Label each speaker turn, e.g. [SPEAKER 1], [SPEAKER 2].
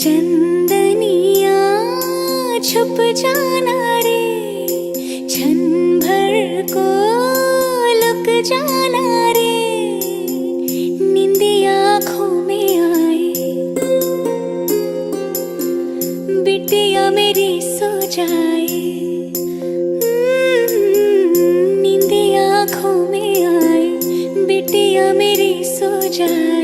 [SPEAKER 1] चंदनिया छुप जाना रे, क्षण भर को लुक जाना रे, नींदी आँखों में आए, बिटिया मेरी सो जाए, नींदी आँखों में आए, बिटिया मेरी सो जाए।